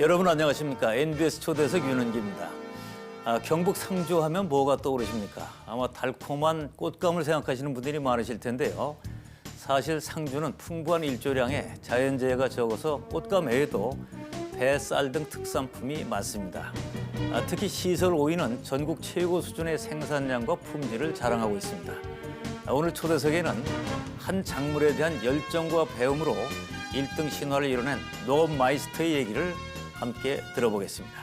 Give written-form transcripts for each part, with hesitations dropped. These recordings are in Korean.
여러분 안녕하십니까? NBS 초대석 윤은기입니다. 경북 상주하면 뭐가 떠오르십니까? 아마 달콤한 꽃감을 생각하시는 분들이 많으실 텐데요. 사실 상주는 풍부한 일조량에 자연재해가 적어서 꽃감 외에도 배, 쌀 등 특산품이 많습니다. 특히 시설 오이는 전국 최고 수준의 생산량과 품질을 자랑하고 있습니다. 오늘 초대석에는 한 작물에 대한 열정과 배움으로 1등 신화를 이뤄낸 농업 마이스터의 얘기를 함께 들어보겠습니다.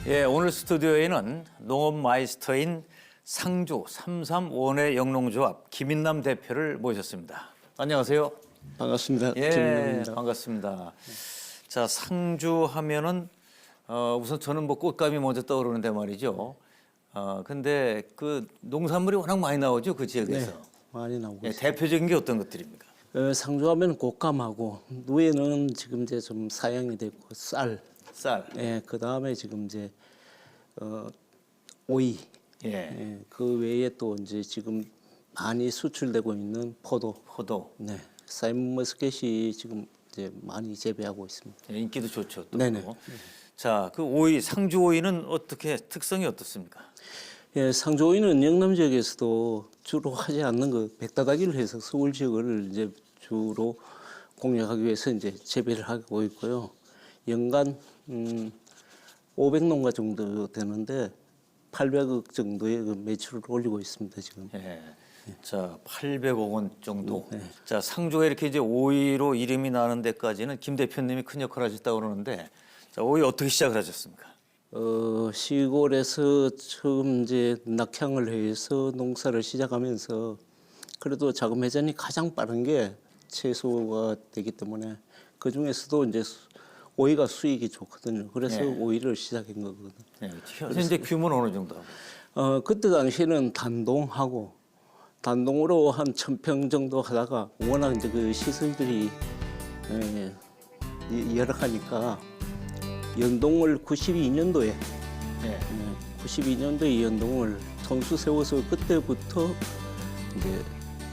예, 오늘 스튜디오에는 농업 마이스터인 상주 331의 영농조합 김인남 대표를 모셨습니다. 안녕하세요. 반갑습니다. 예, 김인남입니다. 반갑습니다. 자, 상주 하면은 우선 저는 뭐 꽃감이 먼저 떠오르는데 말이죠. 근데 그 농산물이 워낙 많이 나오죠, 그 지역에서. 네, 많이 나오고 예, 있습니다. 대표적인 게 어떤 것들입니까? 상주하면 꽃감하고 누에는 지금 이제 좀 사양이 됐고 쌀. 쌀. 예, 그 다음에 지금 이제 오이. 예. 예, 그 외에 또 이제 지금 많이 수출되고 있는 포도. 포도. 네, 샤인머스켓이 지금 이제 많이 재배하고 있습니다. 예, 인기도 좋죠. 또. 네네. 자, 그 오이, 상주 오이는 어떻게 특성이 어떻습니까? 예, 상주 오이는 영남 지역에서도 주로 하지 않는 그 백다다기를 해서 서울 지역을 이제 주로 공략하기 위해서 이제 재배를 하고 있고요. 연간 500농가 정도 되는데 800억 정도의 그 매출을 올리고 있습니다 지금. 예. 자, 800억 원 정도. 네. 자, 상주가 이렇게 이제 오이로 이름이 나는 데까지는 김 대표님이 큰 역할을 하셨다고 그러는데, 자, 오이 어떻게 시작을 하셨습니까? 시골에서 처음 이제 낙향을 해서 농사를 시작하면서 그래도 자금 회전이 가장 빠른 게 채소가 되기 때문에 그 중에서도 이제 오이가 수익이 좋거든요. 그래서 네. 오이를 시작한 거거든요. 예. 현재 규모는 어느 정도? 그때 당시에는 단동으로 한 1000평 정도 하다가 워낙 이제 그 시설들이 열악하니까 연동을 92년도에 예. 92년도에 연동을 통수 세워서 그때부터 이제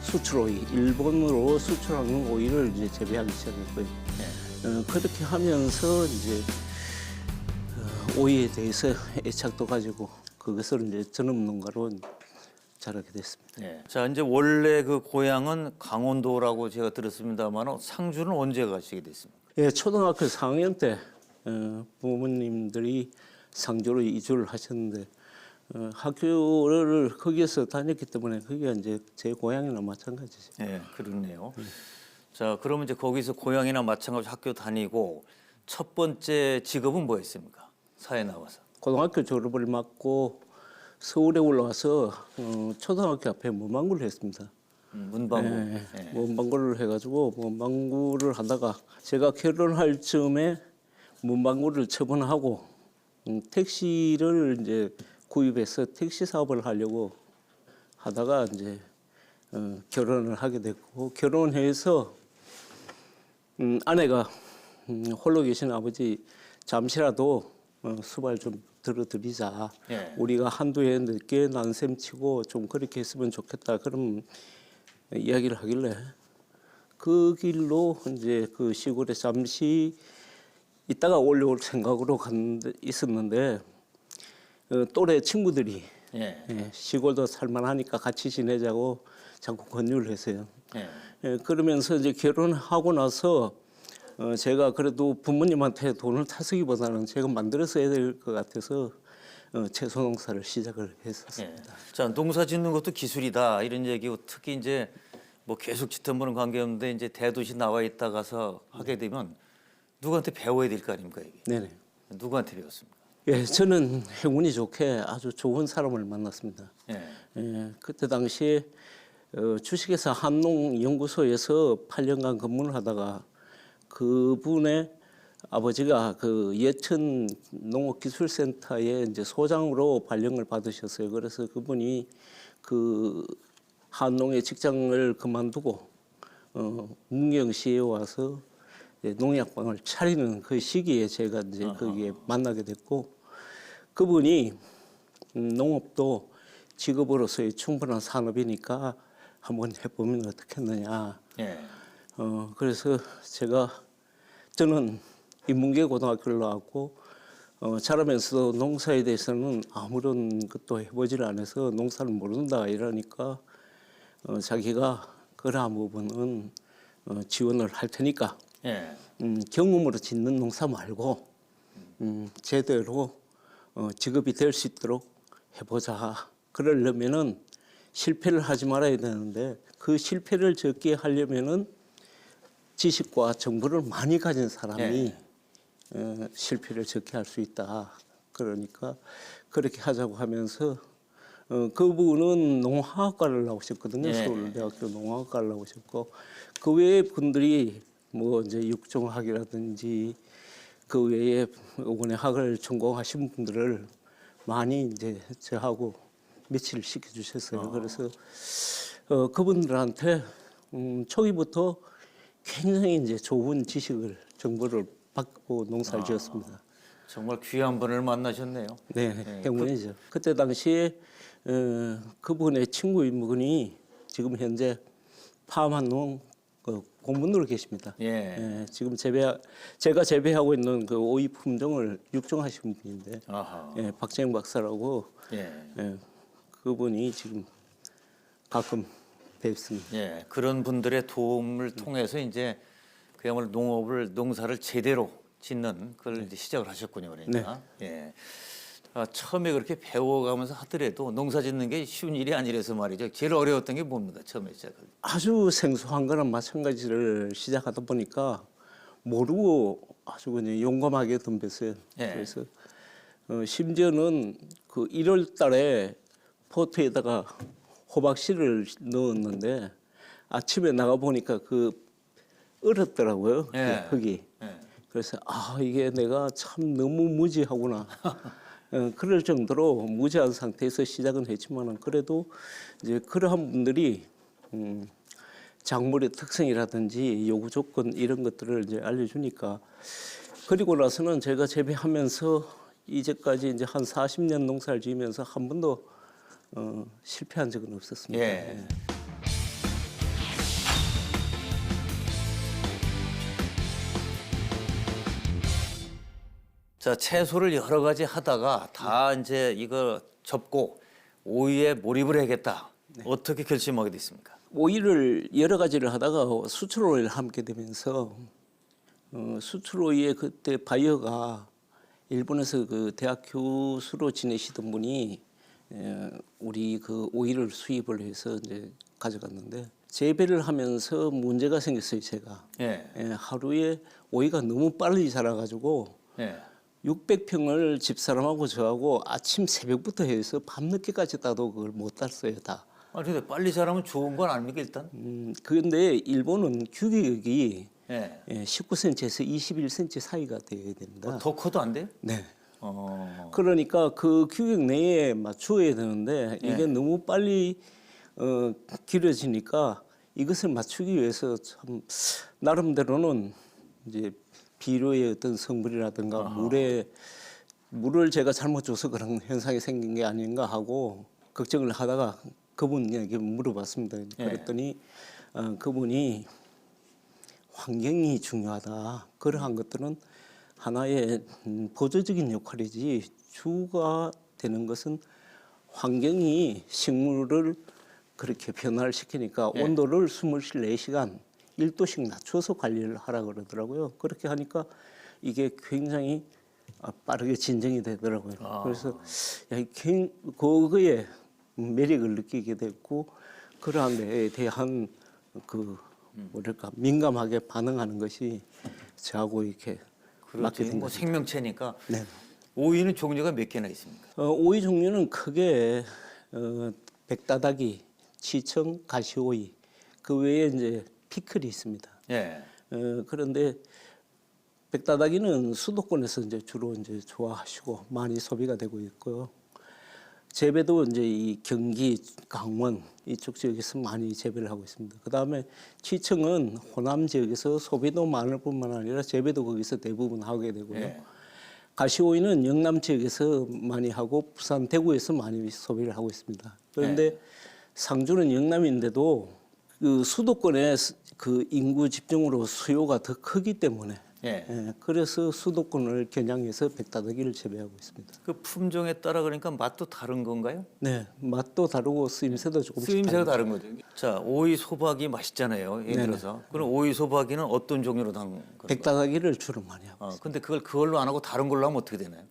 수출 오이 일본으로 수출하는 오이를 이제 재배하기 시작했고요. 예. 그렇게 하면서 이제 오이에 대해서 애착도 가지고 그것을 이제 전업농가로 자라게 됐습니다. 예. 자, 이제 원래 그 고향은 강원도라고 제가 들었습니다만 상주는 언제 가시게 됐습니까? 예, 초등학교 4학년 때 부모님들이 상주로 이주를 하셨는데 학교를 거기에서 다녔기 때문에 거기가 이제 제 고향이나 마찬가지죠. 예, 그렇네요. 자, 그러면 이제 거기서 고향이나 마찬가지로 학교 다니고 첫 번째 직업은 뭐였습니까? 사회 나와서. 고등학교 졸업을 맡고 서울에 올라와서 초등학교 앞에 문방구를 했습니다. 문방구. 예, 예. 문방구를 해가지고 문방구를 하다가 제가 결혼할 즈음에 문방구를 처분하고 택시를 이제 구입해서 택시 사업을 하려고 하다가 이제 결혼을 하게 됐고 결혼해서 아내가 홀로 계신 아버지 잠시라도 수발 좀 들어드리자. 예. 우리가 한두 해 늦게 난셈 치고 좀 그렇게 했으면 좋겠다. 그런 이야기를 하길래 그 길로 이제 그 시골에 잠시 있다가 올라올 생각으로 있었는데 또래 친구들이 예. 시골도 살만하니까 같이 지내자고 자꾸 권유를 했어요. 예. 그러면서 이제 결혼하고 나서 제가 그래도 부모님한테 돈을 타쓰기보다는 제가 만들어서 해야 될 것 같아서 채소 농사를 시작을 했었습니다. 예. 자, 농사 짓는 것도 기술이다 이런 얘기고 특히 이제 뭐 계속 짓던 분은 관계없는데 이제 대도시 나와 있다가서 하게 되면 누구한테 배워야 될 거 아닙니까 이게? 네네. 누구한테 배웠습니까? 예, 저는 행운이 좋게 아주 좋은 사람을 만났습니다. 예. 그때 당시에 주식회사 한농연구소에서 8년간 근무를 하다가 그분의 아버지가 그 예천 농업기술센터에 이제 소장으로 발령을 받으셨어요. 그래서 그분이 그 한농의 직장을 그만두고 문경시에 와서 이제 농약방을 차리는 그 시기에 제가 이제 거기에 만나게 됐고, 그분이 농업도 직업으로서의 충분한 산업이니까 한번 해보면 어떻겠느냐. 예. 그래서 저는 인문계 고등학교를 나왔고 자라면서도 농사에 대해서는 아무런 것도 해보지를 않아서 농사를 모른다 이러니까 자기가 그러한 부분은 지원을 할 테니까 예. 경험으로 짓는 농사 말고 제대로 직업이 될 수 있도록 해보자. 그러려면은 실패를 하지 말아야 되는데 그 실패를 적게 하려면은 지식과 정보를 많이 가진 사람이 실패를 적게 할 수 있다. 그러니까 그렇게 하자고 하면서 그분은 농화학과를 나오셨거든요. 예. 서울대학교 농화학과를 나오셨고 그 외에 분들이 뭐 이제 육종학이라든지 그 외에 이번에 학을 전공하신 분들을 많이 이제 저하고 매치를 시켜주셨어요. 그래서 그분들한테 초기부터 굉장히 이제 좋은 지식을 정보를 받고 농사를 지었습니다. 정말 귀한 분을 만나셨네요. 네, 행운이죠. 그때 당시에 그분의 친구인 분이 지금 현재 파암한농 공무원으로 계십니다. 예. 지금 제가 재배하고 있는 그 오이 품종을 육종하신 분인데, 아하. 박재영 박사라고 예. 그분이 지금 가끔 뵙습니다. 예. 그런 분들의 도움을 통해서 이제 그야말로 농사를 제대로 짓는 그걸 이제 시작을 하셨군요. 그러니까. 예. 처음에 그렇게 배워가면서 하더라도 농사 짓는 게 쉬운 일이 아니라서 말이죠. 제일 어려웠던 게 뭡니까? 처음에 시작할 때. 아주 생소한 거랑 마찬가지를 시작하다 보니까 모르고 아주 그냥 용감하게 덤볐어요. 예. 그래서 심지어는 그 1월 달에 포트에다가 호박씨를 넣었는데 아침에 나가 보니까 그 얼었더라고요. 예. 그 흙이. 예. 그래서 이게 내가 참 너무 무지하구나. 그럴 정도로 무지한 상태에서 시작은 했지만은 그래도 이제 그러한 분들이 작물의 특성이라든지 요구 조건 이런 것들을 이제 알려주니까, 그리고 나서는 제가 재배하면서 이제까지 이제 한 40년 농사를 지으면서 한 번도 실패한 적은 없었습니다. 예. 자, 채소를 여러 가지 하다가 다 이제 이거 접고 오이에 몰입을 해야겠다. 어떻게 결심하게 됐습니까? 오이를 여러 가지를 하다가 수출 오이를 함께 되면서 수출 오이에 그때 바이어가 일본에서 그 대학 교수로 지내시던 분이 우리 그 오이를 수입을 해서 이제 가져갔는데 재배를 하면서 문제가 생겼어요. 제가 예. 하루에 오이가 너무 빨리 자라가지고 예. 600평을 집사람하고 저하고 아침 새벽부터 해서 밤늦게까지 따도 그걸 못 땄어요, 다. 근데 빨리 자라면 좋은 건 아닙니까, 일단? 그런데 일본은 규격이 예. 19cm에서 21cm 사이가 되어야 됩니다. 더 커도 안 돼요? 네. 어. 그러니까 그 규격 내에 맞추어야 되는데 이게 너무 빨리 길어지니까 이것을 맞추기 위해서 참 나름대로는 이제 비료의 어떤 성분이라든가 물을 제가 잘못 줘서 그런 현상이 생긴 게 아닌가 하고 걱정을 하다가 그분에게 물어봤습니다. 그랬더니 그분이 환경이 중요하다. 그러한 것들은 하나의 보조적인 역할이지 주가 되는 것은 환경이 식물을 그렇게 변화를 시키니까 온도를 24시간 1도씩 낮춰서 관리를 하라 그러더라고요. 그렇게 하니까 이게 굉장히 빠르게 진정이 되더라고요. 그래서 그거에 매력을 느끼게 됐고 그러한 데에 대한 그 뭐랄까 민감하게 반응하는 것이 저하고 이렇게 맞게 된 뭐 거죠. 생명체니까. 네. 오이는 종류가 몇 개나 있습니까? 오이 종류는 크게 백다다기, 치청, 가시오이 그 외에 이제 피클이 있습니다. 예. 그런데 백다다기는 수도권에서 이제 주로 이제 좋아하시고 많이 소비가 되고 있고요. 재배도 이제 이 경기, 강원 이쪽 지역에서 많이 재배를 하고 있습니다. 그 다음에 취청은 호남 지역에서 소비도 많을 뿐만 아니라 재배도 거기서 대부분 하게 되고요. 예. 가시오이는 영남 지역에서 많이 하고 부산, 대구에서 많이 소비를 하고 있습니다. 그런데 상주는 영남인데도 그 수도권의 그 인구 집중으로 수요가 더 크기 때문에 그래서 수도권을 겨냥해서 백다다기를 재배하고 있습니다. 그 품종에 따라 그러니까 맛도 다른 건가요? 네, 맛도 다르고 쓰임새도 조금씩 쓰임새가 다른 거죠. 자, 오이 소박이 맛있잖아요. 예를 들어서. 그럼 오이 소박이는 어떤 종류로 담은 거예요? 백다다기를 주로 많이 하고 근데 그걸로 안 하고 다른 걸로 하면 어떻게 되나요?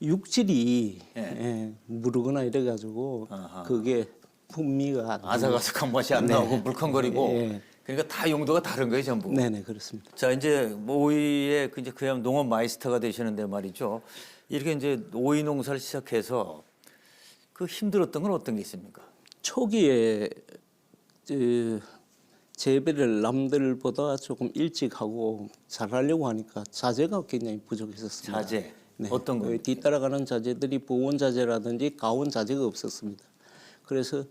육질이 무르거나 이래가지고 그게 풍미가 안 아삭아삭한 맛이 안 나오고 물컹거리고. 예. 그러니까 다 용도가 다른 거예요, 전부. 네네 그렇습니다. 자, 이제 뭐 오이의 이제 그냥 농업 마이스터가 되시는데 말이죠. 이렇게 이제 오이 농사를 시작해서 그 힘들었던 건 어떤 게 있습니까? 초기에 재배를 남들보다 조금 일찍 하고 잘하려고 하니까 자재가 굉장히 부족했었습니다. 자재. 네. 어떤 거? 뒤따라가는 자재들이 보온 자재라든지 가온 자재가 없었습니다. 그래서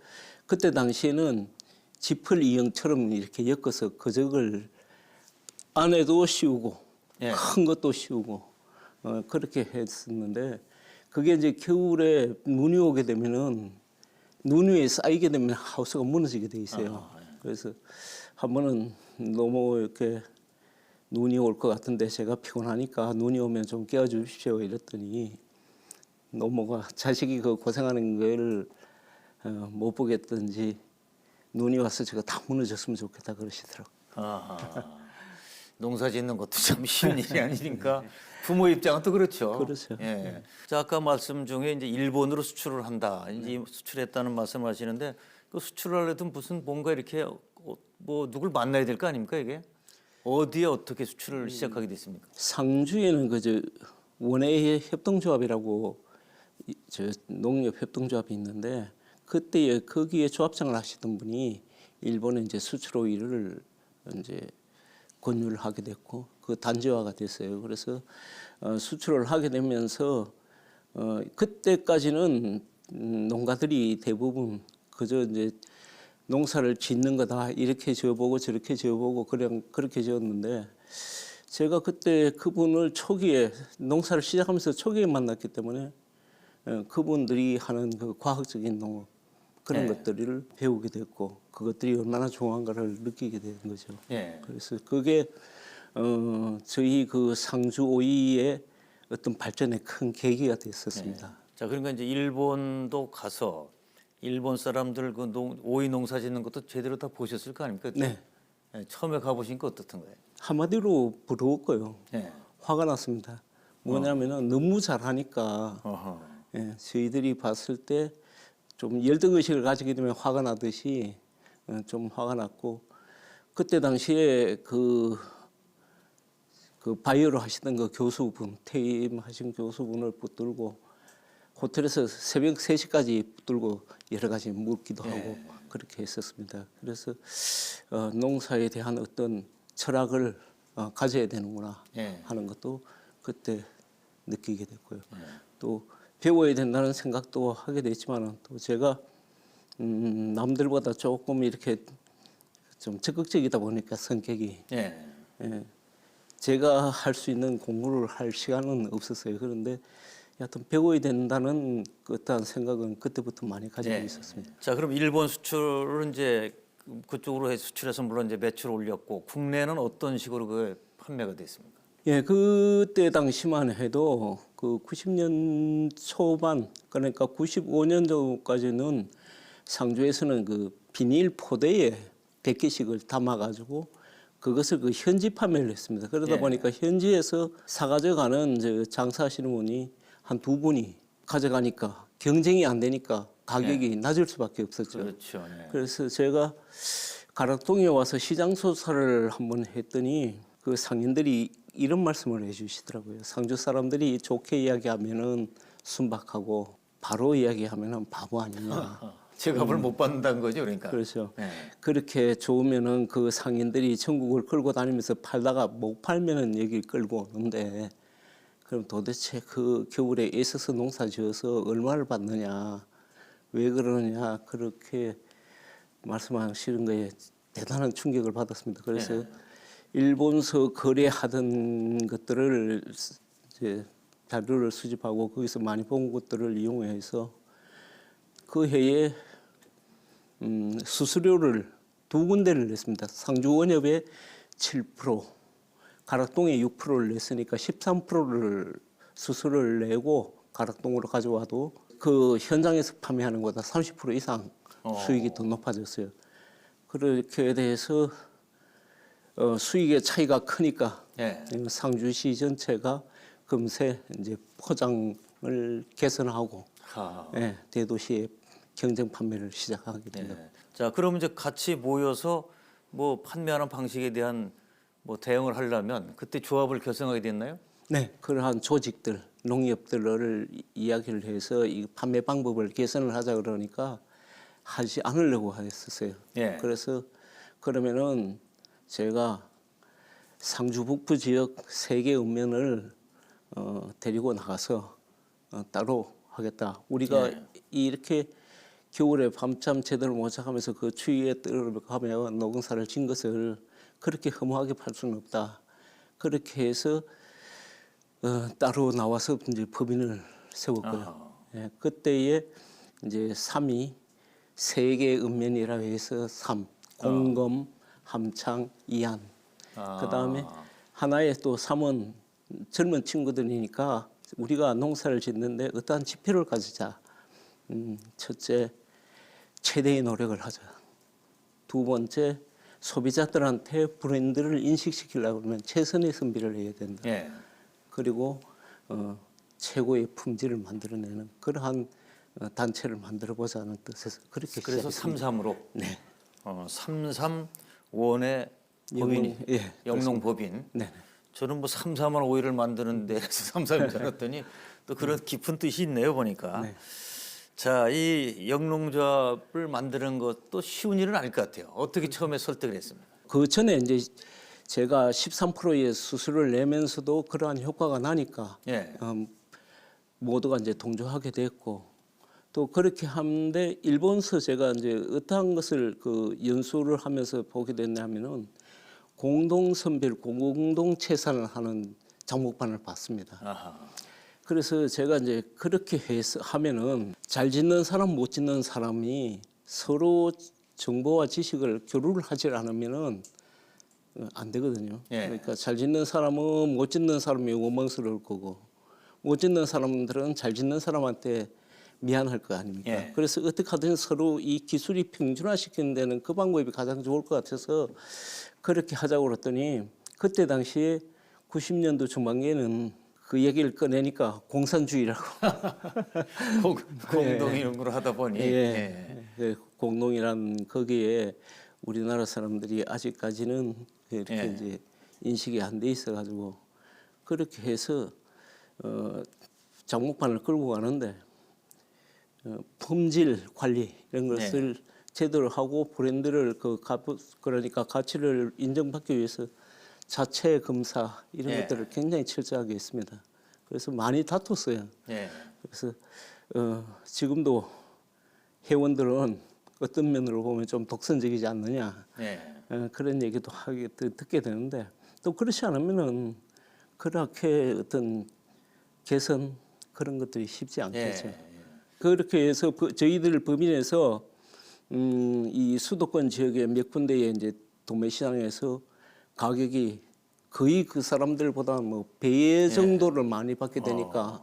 그때 당시에는 지플 이형처럼 이렇게 엮어서 거적을 안에도 씌우고 큰 것도 씌우고 그렇게 했었는데 그게 이제 겨울에 눈이 오게 되면은 눈 위에 쌓이게 되면 하우스가 무너지게 돼 있어요. 그래서 한 번은 너무 이렇게 눈이 올 것 같은데 제가 피곤하니까 눈이 오면 좀 깨워주십시오 이랬더니 노모가 자식이 그 고생하는 걸 못 보겠든지 눈이 와서 제가 다 무너졌으면 좋겠다 그러시더라고요. 아하. 농사 짓는 것도 참 쉬운 일이 아니니까 부모 입장은 또 그렇죠. 그렇죠. 예. 자, 아까 말씀 중에 이제 일본으로 수출을 한다. 이제 수출했다는 말씀을 하시는데 그 수출을 하려면 무슨 뭔가 이렇게 뭐 누굴 만나야 될 거 아닙니까 이게? 어디에 어떻게 수출을 시작하게 됐습니까? 상주에는 그저 원예 협동조합이라고 저 농협 협동조합이 있는데 그때 거기에 조합장을 하시던 분이 일본에 이제 수출 오일을 이제 권유를 하게 됐고 그 단지화가 됐어요. 그래서 수출을 하게 되면서 그때까지는 농가들이 대부분 그저 이제 농사를 짓는 거다 이렇게 지어보고 저렇게 지어보고 그냥 그렇게 지었는데 제가 그때 그분을 초기에 농사를 시작하면서 초기에 만났기 때문에 그분들이 하는 그 과학적인 농업 그런 것들을 배우게 됐고 그것들이 얼마나 중요한가를 느끼게 된 거죠. 그래서 그게 저희 그 상주 오이의 어떤 발전의 큰 계기가 됐었습니다. 자, 그러니까 이제 일본도 가서 일본 사람들 그 오이 농사 짓는 것도 제대로 다 보셨을 거 아닙니까? 네. 처음에 가보시니까 어떻던가요? 한마디로 부러웠고요. 네. 화가 났습니다. 뭐냐면은 너무 잘하니까 저희들이 봤을 때 좀 열등의식을 가지게 되면 화가 나듯이 좀 화가 났고 그때 당시에 그 바이오를 하시던 그 교수분 퇴임하신 교수분을 붙들고 호텔에서 새벽 3시까지 붙들고 여러 가지 묻기도 하고 그렇게 했었습니다. 그래서 농사에 대한 어떤 철학을 가져야 되는구나 하는 것도 그때 느끼게 됐고요. 또 배워야 된다는 생각도 하게 됐지만 또 제가 남들보다 조금 이렇게 좀 적극적이다 보니까 성격이 제가 할 수 있는 공부를 할 시간은 없었어요. 그런데 여하튼 배워야 된다는 어떠한 생각은 그때부터 많이 가지고 있었습니다. 자, 그럼 일본 수출은 이제 그쪽으로 해서 수출해서 물론 이제 매출 올렸고 국내는 어떤 식으로 그 판매가 됐습니까? 예, 그때 당시만 해도 그 90년 초반 그러니까 95년 정도까지는 상주에서는 그 비닐 포대에 100개씩을 담아가지고 그것을 그 현지 판매를 했습니다. 그러다 보니까 현지에서 사가져가는 저 장사하시는 분이 한 2분이 가져가니까 경쟁이 안 되니까 가격이 낮을 수밖에 없었죠. 그렇죠. 그래서 제가 가락동에 와서 시장 조사를 한번 했더니 그 상인들이 이런 말씀을 해주시더라고요. 상주 사람들이 좋게 이야기하면은 순박하고 바로 이야기하면은 바보 아니냐. 제값을 못 받는다는 거죠, 그러니까. 그렇죠. 예. 그렇게 좋으면은 그 상인들이 전국을 끌고 다니면서 팔다가 못 팔면은 여기 끌고 오는데 그럼 도대체 그 겨울에 애써서 농사 지어서 얼마를 받느냐, 왜 그러느냐 그렇게 말씀하시는 거에 대단한 충격을 받았습니다. 그래서 일본서 거래하던 것들을 이제 자료를 수집하고 거기서 많이 본 것들을 이용해서 그 해에 수수료를 두 군데를 냈습니다. 상주원협에 7%, 가락동에 6%를 냈으니까 13%를 수수료를 내고 가락동으로 가져와도 그 현장에서 판매하는 것보다 30% 이상 수익이 더 높아졌어요. 그렇게 돼서 수익의 차이가 크니까 예. 상주시 전체가 금세 이제 포장을 개선하고 하. 예, 대도시의 경쟁 판매를 시작하게 됩니다. 예. 자, 그럼 이제 같이 모여서 뭐 판매하는 방식에 대한 뭐 대응을 하려면 그때 조합을 결성하게 됐나요? 네, 그러한 조직들, 농협들을 이야기를 해서 이 판매 방법을 개선을 하자 그러니까 하지 않으려고 했었어요. 예. 그래서 그러면은 제가 상주 북부 지역 3개 읍면을 데리고 나가서 따로 하겠다. 우리가 예. 이렇게 겨울에 밤잠 제대로 못 자가면서 그 추위에 떨어가며 농사를 진 것을 그렇게 허무하게 팔 수는 없다. 그렇게 해서 따로 나와서 이제 법인을 세웠고요. 예, 그때에 이제 3이 세계 읍면이라 해서 3, 공검, 함창, 이안. 그 다음에 하나의 또 3은 젊은 친구들이니까 우리가 농사를 짓는데 어떠한 지표를 가지자. 첫째, 최대의 노력을 하자. 두 번째, 소비자들한테 브랜드를 인식시키려고 하면 최선의 선비를 해야 된다. 예. 그리고 최고의 품질을 만들어내는 그러한 단체를 만들어 보자는 뜻에서 그렇게 그래서 시작했습니다. 33으로. 네. 33원의 법인, 예, 영농 법인. 네. 저는 뭐 33원 오일을 만드는데 그래서 33인 줄 알았더니 또 그런 깊은 뜻이 있네요, 보니까. 네. 자, 이 영농조합을 만드는 것도 쉬운 일은 아닐 것 같아요. 어떻게 처음에 설득을 했습니까? 그 전에 이제 제가 13%의 수수료를 내면서도 그러한 효과가 나니까 예. 모두가 이제 동조하게 됐고 또 그렇게 하는데 일본서 제가 이제 어떠한 것을 그 연수를 하면서 보게 됐냐면은 공동 선별, 공동 채산을 하는 작목반을 봤습니다. 아하. 그래서 제가 이제 그렇게 해서 하면은 잘 짓는 사람, 못 짓는 사람이 서로 정보와 지식을 교류를 하지 않으면은 안 되거든요. 예. 그러니까 잘 짓는 사람은 못 짓는 사람이 원망스러울 거고 못 짓는 사람들은 잘 짓는 사람한테 미안할 거 아닙니까? 예. 그래서 어떻게 하든 서로 이 기술이 평준화시키는 데는 그 방법이 가장 좋을 것 같아서 그렇게 하자고 그랬더니 그때 당시에 90년도 중반기에는 그 얘기를 꺼내니까 공산주의라고 공동이용으로 하다 보니. 공농이란 거기에 우리나라 사람들이 아직까지는 이렇게 예. 이제 인식이 안 돼 있어 가지고 그렇게 해서 작목판을 끌고 가는데 품질 관리 이런 것을 제대로 하고 브랜드를 그러니까 가치를 인정받기 위해서 자체 검사 이런 예. 것들을 굉장히 철저하게 했습니다. 그래서 많이 다퉜어요. 예. 그래서 지금도 회원들은 어떤 면으로 보면 좀 독선적이지 않느냐 예. 그런 얘기도 듣게 되는데 또 그렇지 않으면은 그렇게 어떤 개선 그런 것들이 쉽지 않겠죠. 예. 그렇게 해서 저희들 법인에서 이 수도권 지역의 몇 군데의 이제 도매시장에서 가격이 거의 그 사람들보다 뭐 배 정도를 많이 받게 되니까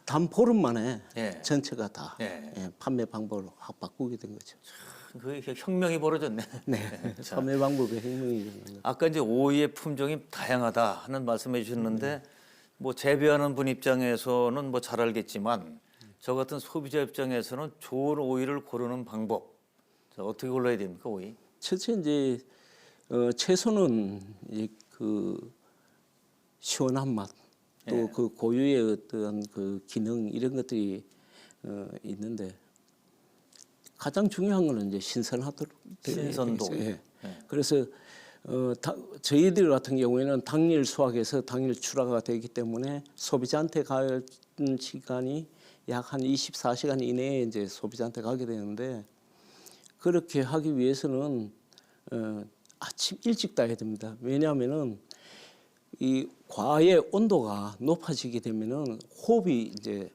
단 보름 만에 예. 전체가 다 예. 판매 방법을 확 바꾸게 된 거죠. 그 혁명이 벌어졌네. 네, 자, 판매 방법의 혁명이 되는 거죠. 아까 이제 오이의 품종이 다양하다 하는 말씀해 주셨는데 뭐 재배하는 분 입장에서는 뭐 잘 알겠지만 저 같은 소비자 입장에서는 좋은 오이를 고르는 방법. 자, 어떻게 골라야 됩니까, 오이? 첫째 이제 채소는 이제 그 시원한 맛, 또 그 고유의 어떤 그 기능 이런 것들이 있는데 가장 중요한 거는 이제 신선하도록 신선도. 되겠어요. 예. 네. 그래서 저희들 같은 경우에는 당일 수확해서 당일 출하가 되기 때문에 소비자한테 갈 시간이 약 한 24시간 이내에 이제 소비자한테 가게 되는데 그렇게 하기 위해서는 아침 일찍 따야 됩니다. 왜냐하면은 이 과의 온도가 높아지게 되면은 호흡이 이제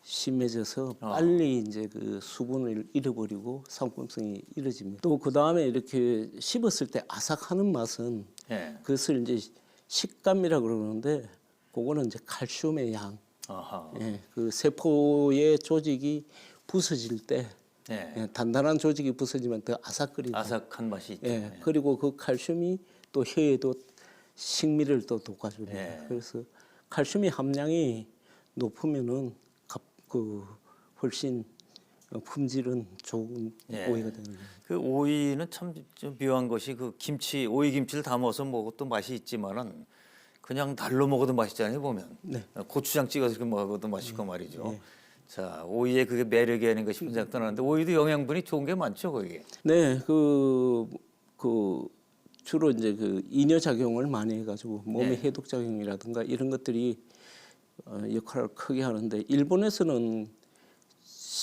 심해져서 빨리 이제 그 수분을 잃어버리고 상품성이 잃어집니다. 또 그 다음에 이렇게 씹었을 때 아삭하는 맛은 예. 그것을 이제 식감이라 그러는데 그거는 이제 칼슘의 양. 아하. 예, 그 세포의 조직이 부서질 때 예. 예, 단단한 조직이 부서지면 더 아삭거린다. 아삭한 맛이 있죠. 예, 그리고 그 칼슘이 또 혀에도 식미를 또 돋궈줍니다. 예. 그래서 칼슘의 함량이 높으면은 그 훨씬 품질은 좋은 예. 오이가 되는 거예요. 그 오이는 참 좀 묘한 것이 그 김치 오이 김치를 담아서 먹어도 맛이 있지만은 그냥 날로 먹어도 맛있잖아요 보면. 네. 고추장 찍어서 이렇게 먹어도 맛있고 말이죠. 자 오이의 그게 매력이 아닌가 싶은 생각도 나는데 오이도 영양분이 좋은 게 많죠 거기. 네, 그 주로 이제 그 이뇨 작용을 많이 해가지고 몸의 네. 해독 작용이라든가 이런 것들이 역할을 크게 하는데 일본에서는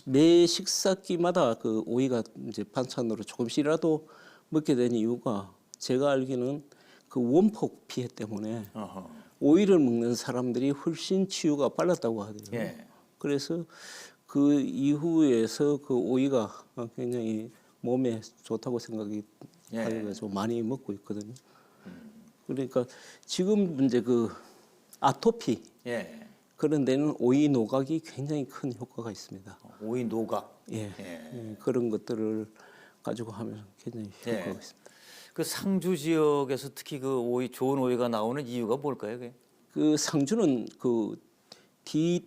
매 식사기마다 그 오이가 이제 반찬으로 조금씩이라도 먹게 된 이유가 제가 알기는 그 원폭 피해 때문에 어허. 오이를 먹는 사람들이 훨씬 치유가 빨랐다고 하더라고요. 예. 그래서 그 이후에서 그 오이가 굉장히 몸에 좋다고 생각이 예. 해가지고 많이 먹고 있거든요. 그러니까 지금 이제 그 아토피 예. 그런 데는 오이 노각이 굉장히 큰 효과가 있습니다. 오이 노각. 예, 예. 예, 그런 것들을 가지고 하면 굉장히 효과가 예. 있습니다. 그 상주 지역에서 특히 그 오이 좋은 오이가 나오는 이유가 뭘까요? 그게? 그 상주는 그 뒤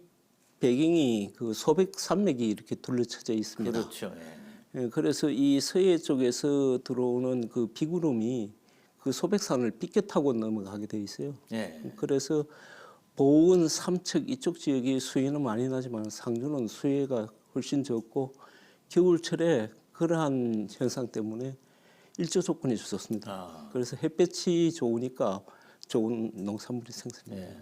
배경이 그 소백 산맥이 이렇게 둘러쳐져 있습니다. 그렇죠. 예. 예, 그래서 이 서해 쪽에서 들어오는 그 비구름이 그 소백산을 빗겨 타고 넘어가게 돼 있어요. 예. 그래서 보은, 삼척 이쪽 지역이 수해는 많이 나지만 상주는 수해가 훨씬 적고 겨울철에 그러한 현상 때문에 일조 조건이 좋습니다. 아. 그래서 햇볕이 좋으니까 좋은 농산물이 생산돼요. 예.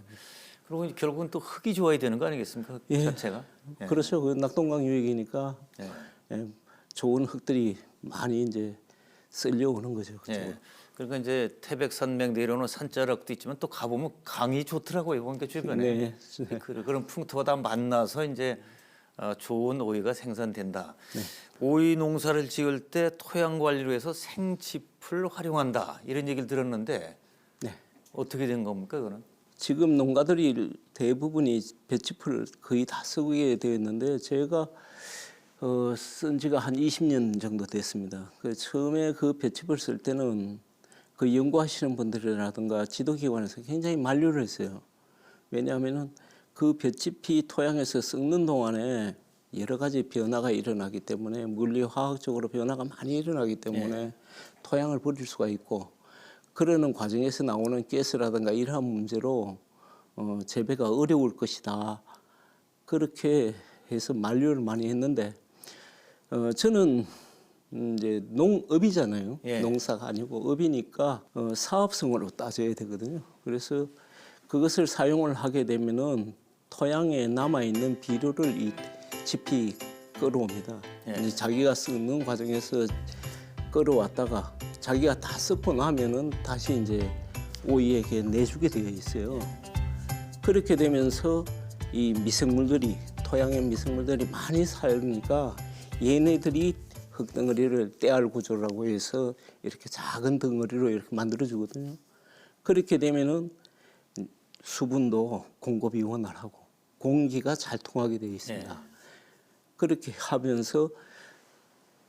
그리고 결국은 또 흙이 좋아야 되는 거 아니겠습니까? 흙 예. 자체가. 예. 그렇죠. 그 낙동강 유역이니까 예. 예, 좋은 흙들이 많이 이제 쓸려오는 거죠. 그쪽으로. 예. 그러니까 이제 태백산맥 내려오는 산자락도 있지만 또 가보면 강이 좋더라고요. 그러니까 주변에. 네. 그런 풍토가 다 만나서 이제 좋은 오이가 생산된다. 네. 오이 농사를 지을 때 토양 관리를 위해서 생칩을 활용한다. 이런 얘기를 들었는데 네. 어떻게 된 겁니까, 그거는? 지금 농가들이 대부분이 배치풀을 거의 다 쓰게 되어 있는데 제가 쓴 지가 한 20년 정도 됐습니다. 그 처음에 그 배치풀 쓸 때는 그 연구하시는 분들이라든가 지도기관에서 굉장히 만류를 했어요. 왜냐하면은 그 볏짚이 토양에서 썩는 동안에 여러 가지 변화가 일어나기 때문에 물리화학적으로 변화가 많이 일어나기 때문에 토양을 버릴 수가 있고 그러는 과정에서 나오는 가스라든가 이러한 문제로 재배가 어려울 것이다. 그렇게 해서 만류를 많이 했는데 저는 이제 농업이잖아요. 예. 농사가 아니고 업이니까 사업성으로 따져야 되거든요. 그래서 그것을 사용을 하게 되면은 토양에 남아 있는 비료를 이 짚이 끌어옵니다. 예. 이제 자기가 썩는 과정에서 끌어왔다가 자기가 다 썩고 나면은 다시 이제 오이에게 내주게 되어 있어요. 그렇게 되면서 이 미생물들이 토양의 미생물들이 많이 살니까 얘네들이 흙덩어리를 떼알 구조라고 해서 이렇게 작은 덩어리로 이렇게 만들어 주거든요. 그렇게 되면은 수분도 공급이 원활하고 공기가 잘 통하게 되어 있습니다. 그렇게 하면서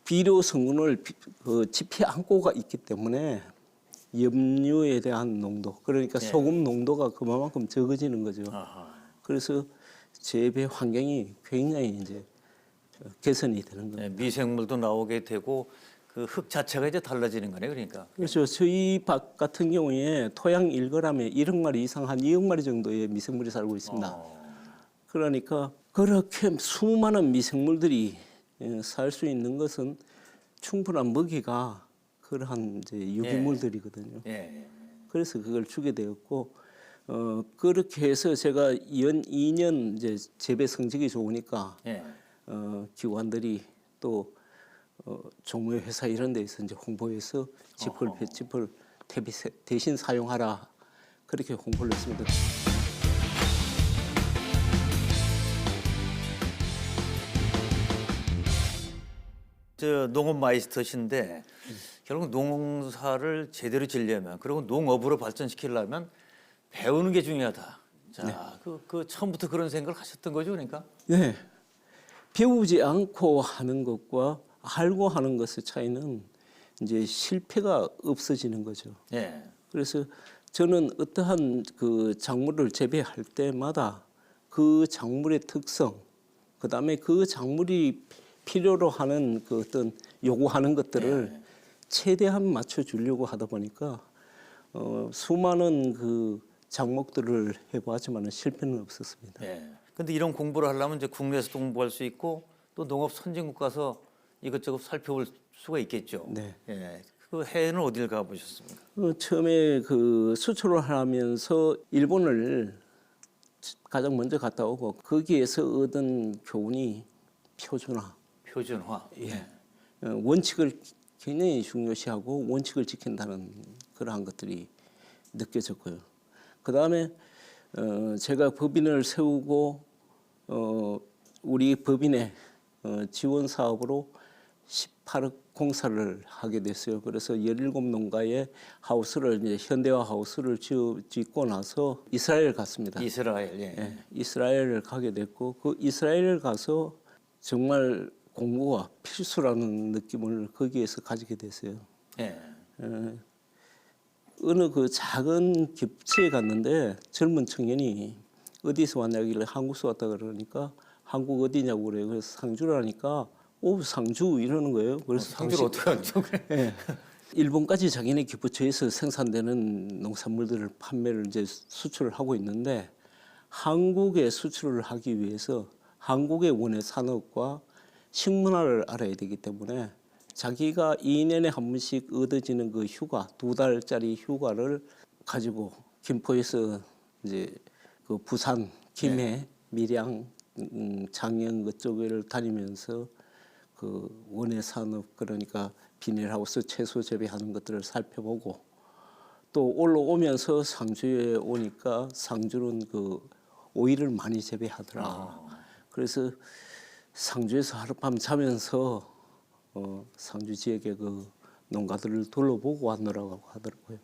비료 성분을 그 짚이 안고가 있기 때문에 염료에 대한 농도, 그러니까 소금 농도가 그만큼 적어지는 거죠. 아하. 그래서 재배 환경이 굉장히 이제 개선이 되는 거예요. 예, 미생물도 나오게 되고 그 흙 자체가 이제 달라지는 거네, 그러니까. 그렇죠. 저희 밭 같은 경우에 토양 1g에 1억 마리 이상 한 2억 마리 정도의 미생물이 살고 있습니다. 그러니까 그렇게 수많은 미생물들이 살 수 있는 것은 충분한 먹이가 그러한 이제 유기물들이거든요. 예. 그래서 그걸 주게 되었고 그렇게 해서 제가 연 2년 이제 재배 성적이 좋으니까 예. 기관들이 또 종묘 회사 이런 데서 이제 홍보해서 지풀 뱃지풀 대신 사용하라 그렇게 홍보를 했습니다. 저 농업 마이스터신데 결국 농사를 제대로 지려면 그리고 농업으로 발전시키려면 배우는 게 중요하다. 자, 그 처음부터 그런 생각을 하셨던 거죠, 그러니까? 네. 배우지 않고 하는 것과 알고 하는 것의 차이는 이제 실패가 없어지는 거죠. 예. 그래서 저는 어떠한 그 작물을 재배할 때마다 그 작물의 특성, 그다음에 그 작물이 필요로 하는 그 어떤 요구하는 것들을 최대한 맞춰 주려고 하다 보니까 수많은 그 작목들을 해보았지만 실패는 없었습니다. 예. 근데 이런 공부를 하려면 이제 국내에서 공부할 수 있고 또 농업 선진국 가서 이것저것 살펴볼 수가 있겠죠. 네. 예. 그 해외는 어딜 가보셨습니까? 처음에 그 수출을 하면서 일본을 가장 먼저 갔다 오고 거기에서 얻은 교훈이 표준화. 표준화. 예. 원칙을 굉장히 중요시하고 원칙을 지킨다는 그러한 것들이 느껴졌고요. 그 다음에 제가 법인을 세우고 우리 법인의 지원 사업으로 18억 공사를 하게 됐어요. 그래서 17농가의 하우스를 이제 현대화 하우스를 짓고 나서 이스라엘 갔습니다. 이스라엘. 예. 예, 이스라엘을 가게 됐고 그 이스라엘을 가서 정말 공부가 필수라는 느낌을 거기에서 가지게 됐어요. 예. 어느 그 작은 기업체에 갔는데 젊은 청년이 어디서 왔냐길래 한국에서 왔다 그러니까 한국 어디냐고 그래요. 그래서 상주라니까 오 상주 이러는 거예요. 그래서 상주를 어떻게 하죠? 예. 일본까지 자기네 기부처에서 생산되는 농산물들을 판매를 이제 수출을 하고 있는데 한국에 수출을 하기 위해서 한국의 원예 산업과 식문화를 알아야 되기 때문에 자기가 2년에 한 번씩 얻어지는 그 휴가 2달짜리 휴가를 가지고 김포에서 이제 그 부산, 김해, 밀양, 장영 그쪽을 다니면서 그 원예 산업 그러니까 비닐하우스 채소 재배하는 것들을 살펴보고 또 올라오면서 상주에 오니까 상주는 그 오이를 많이 재배하더라. 그래서 상주에서 하룻밤 자면서 상주 지역의 그 농가들을 둘러보고 왔노라고 하더라고요.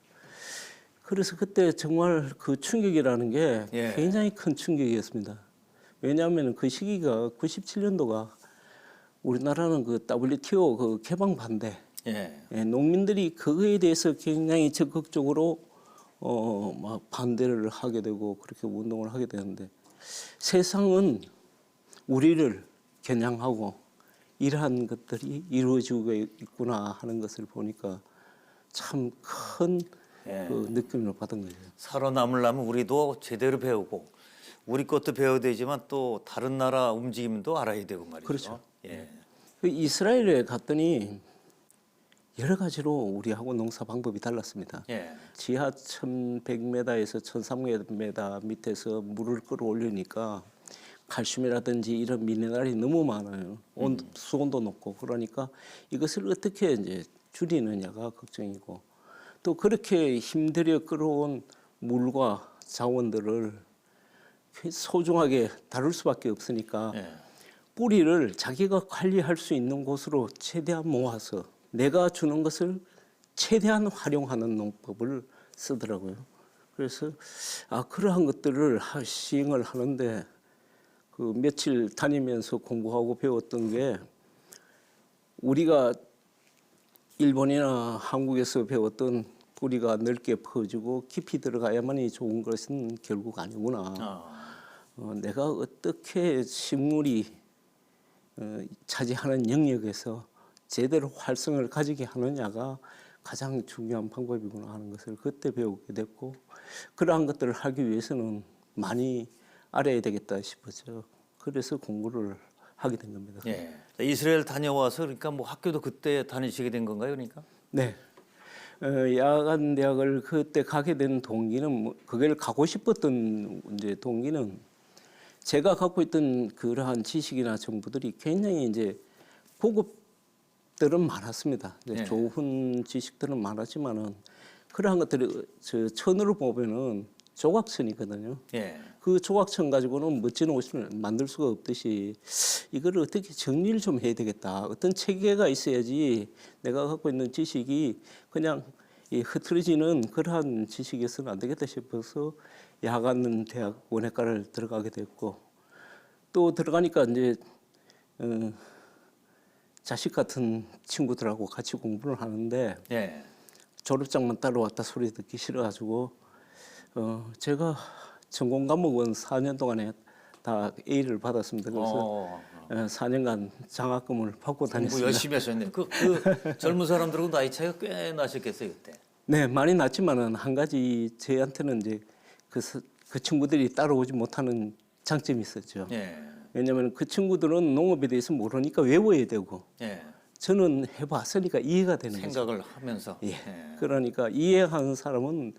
그래서 그때 정말 그 충격이라는 게 예. 굉장히 큰 충격이었습니다. 왜냐하면 그 시기가 97년도가 우리나라는 그 WTO 그 개방 반대, 예. 농민들이 그거에 대해서 굉장히 적극적으로 막 반대를 하게 되고 그렇게 운동을 하게 되는데 세상은 우리를 겨냥하고 이러한 것들이 이루어지고 있구나 하는 것을 보니까 참 큰 그 느낌을 받은 거예요. 살아남으려면 우리도 제대로 배우고 우리 것도 배워야 되지만 또 다른 나라 움직임도 알아야 되고 말이죠. 그렇죠. 예. 그 이스라엘에 갔더니 여러 가지로 우리하고 농사 방법이 달랐습니다. 예. 지하 1100m에서 1300m 밑에서 물을 끌어올리니까 칼슘이라든지 이런 미네랄이 너무 많아요. 수온도 높고 그러니까 이것을 어떻게 이제 줄이느냐가 걱정이고 또 그렇게 힘들여 끌어온 물과 자원들을 소중하게 다룰 수밖에 없으니까 예. 뿌리를 자기가 관리할 수 있는 곳으로 최대한 모아서 내가 주는 것을 최대한 활용하는 농법을 쓰더라고요. 그래서 그러한 것들을 시행을 하는데 그 며칠 다니면서 공부하고 배웠던 게 우리가 일본이나 한국에서 배웠던 뿌리가 넓게 퍼지고 깊이 들어가야만이 좋은 것은 결국 아니구나. 내가 어떻게 식물이 차지하는 영역에서 제대로 활성을 가지게 하느냐가 가장 중요한 방법이구나 하는 것을 그때 배우게 됐고 그러한 것들을 하기 위해서는 많이 알아야 되겠다 싶었죠. 그래서 공부를 하게 된 겁니다. 예. 이스라엘 다녀와서 그러니까 뭐 학교도 그때 다니시게 된 건가요, 그러니까? 네. 야간 대학을 그때 가게 된 동기는 그걸 가고 싶었던 이제 동기는 제가 갖고 있던 그러한 지식이나 정보들이 굉장히 이제 고급들은 많았습니다. 이제 예. 좋은 지식들은 많았지만은 그러한 것들이 저 천으로 보면은 조각천이거든요. 예. 그 조각천 가지고는 멋진 옷을 만들 수가 없듯이 이거를 어떻게 정리를 좀 해야 되겠다. 어떤 체계가 있어야지 내가 갖고 있는 지식이 그냥 이 흐트러지는 그러한 지식이어서는 안 되겠다 싶어서 야간 대학 원예과를 들어가게 됐고 또 들어가니까 이제 자식 같은 친구들하고 같이 공부를 하는데 예. 졸업장만 따라왔다 소리 듣기 싫어가지고 제가 전공 과목은 4년 동안에 다 A를 받았습니다. 그래서 4년간 장학금을 받고 공부 다녔습니다. 열심히 하셨네. 그 젊은 사람들하고 나이 차이가 꽤 나셨겠어요 그때. 네, 많이 났지만은 한 가지 저한테는 이제 그 친구들이 따라오지 못하는 장점이 있었죠. 예. 왜냐하면 그 친구들은 농업에 대해서 모르니까 외워야 되고 예. 저는 해봤으니까 이해가 되는 거죠. 생각을 하면서. 예. 예. 그러니까 이해하는 사람은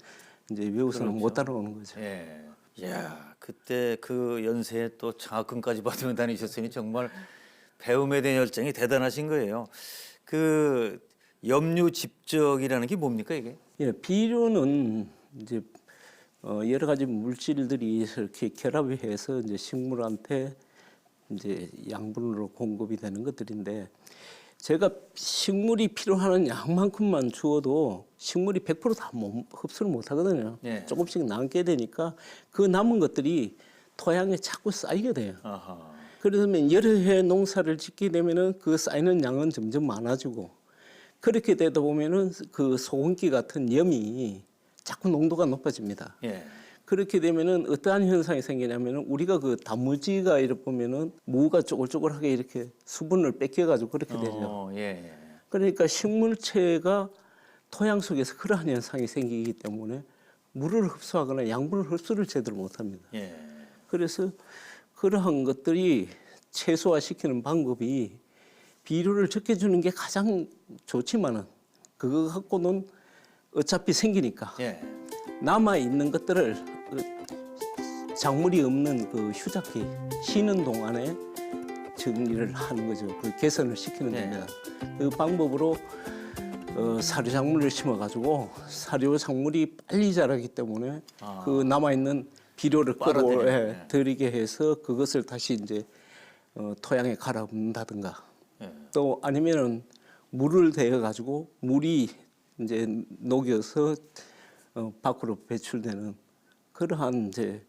이제 외워서는 그렇죠. 못 따라오는 거죠. 예. 야, 그때 그 연세에 또 장학금까지 받으며 다니셨으니 정말 배움에 대한 열정이 대단하신 거예요. 그 염류 집적이라는 게 뭡니까 이게? 예, 비료는 이제 여러 가지 물질들이 이렇게 결합해서 이제 식물한테 이제 양분으로 공급이 되는 것들인데 제가 식물이 필요한 양만큼만 주어도 식물이 100%다 흡수를 못 하거든요. 예. 조금씩 남게 되니까 그 남은 것들이 토양에 자꾸 쌓이게 돼요. 아하. 그러면 여러 해 농사를 짓게 되면은 그 쌓이는 양은 점점 많아지고 그렇게 되다 보면은 그 소금기 같은 염이 자꾸 농도가 높아집니다. 예. 그렇게 되면은 어떠한 현상이 생기냐면은 우리가 그 단무지가 이렇게 보면은 무가 쪼글쪼글하게 이렇게 수분을 뺏겨가지고 그렇게 되죠. 예. 그러니까 식물체가 토양 속에서 그러한 현상이 생기기 때문에 물을 흡수하거나 양분을 흡수를 제대로 못합니다. 예. 그래서 그러한 것들이 최소화시키는 방법이 비료를 적게 주는 게 가장 좋지만은 그거 갖고는 어차피 생기니까 예. 남아 있는 것들을 작물이 없는 그 휴작기 쉬는 동안에 정리를 하는 거죠. 그 개선을 시키는 네. 겁니다. 그 방법으로 사료 작물을 심어가지고 사료 작물이 빨리 자라기 때문에 그 남아 있는 비료를 빨아들이는, 들이게 해서 그것을 다시 이제 토양에 갈아엎는다든가 예. 또 아니면은 물을 대어 가지고 물이 이제 녹여서 밖으로 배출되는 그러한 이제